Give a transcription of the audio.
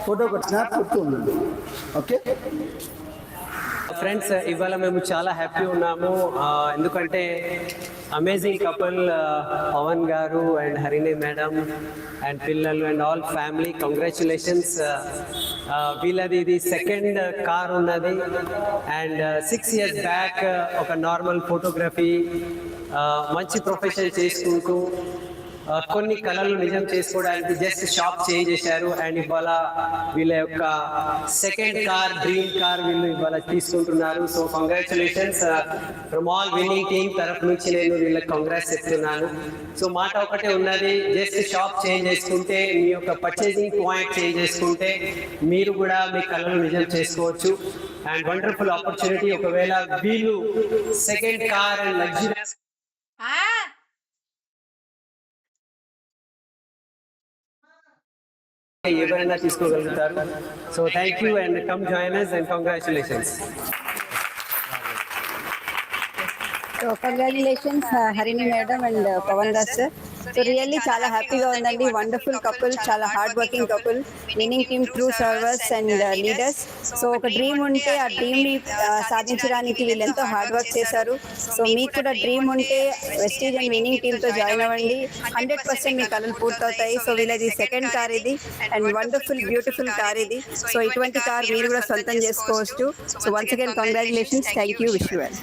Photo కొట్టిన కొట్టుకుంది. Okay friends, ఇవాళ మేము చాలా హ్యాపీ ఉన్నాము. ఎందుకంటే అమేజింగ్ కపుల్ పవన్ గారు అండ్ హరిణి మేడం అండ్ పిల్లలు అండ్ ఆల్ ఫ్యామిలీ, కంగ్రాచులేషన్స్. వీళ్ళది ఇది సెకండ్ కార్ ఉన్నది. అండ్ 6 years బ్యాక్ ఒక నార్మల్ ఫోటోగ్రఫీ మంచి ప్రొఫెషన్ చేసుకుంటూ కొన్ని కళలు నిజం చేసుకోవడానికి జస్ట్ షాప్ చేంజ్ చేశారు. అండ్ ఇవాళ వీళ్ళ యొక్క సెకండ్ కార్, డ్రీమ్ కార్ వీళ్ళు ఇవాళ తీసుకుంటున్నారు. So congratulations from all winning team తరఫు నుంచి నేను వీళ్ళకి కంగ్రాట్స్ చెప్తున్నాను. సో మాట ఒకటే ఉన్నది, జస్ట్ షాప్ చేంజ్ చేసుకుంటే, మీ యొక్క పర్చేసింగ్ పాయింట్ చేంజ్ చేసుకుంటే మీరు కూడా మీ కళలు నిజం చేసుకోవచ్చు. And wonderful opportunity. ఒకవేళ వీళ్ళు సెకండ్ కార్ అండ్ లగ్జరీస్ ఎవరైనా తీసుకోగలుగుతారు. So thank you and come join us and congratulations. So congratulations Harini madam and Pavan Das sir. So really చాలా హ్యాపీగా ఉందండి. వండర్ఫుల్ కపుల్, చాలా hard working couple, winning team, true servers and leaders. So ఒక dream ఉంటే ఆ డ్రీమ్ని సాధించడానికి వీళ్ళు ఎంతో హార్డ్ వర్క్ చేశారు. సో మీకు కూడా డ్రీమ్ ఉంటే వెస్టీజ్ అండ్ విన్నింగ్ టీమ్తో జాయిన్ అవ్వండి. 100% మీ కళలు పూర్తవుతాయి. సో వీళ్ళది సెకండ్ కార్ ఇది అండ్ వండర్ఫుల్ బ్యూటిఫుల్ కార్ ఇది. సో ఇటువంటి కార్ మీరు కూడా సొంతం చేసుకోవచ్చు. So once again congratulations. Thank you. Wish you well.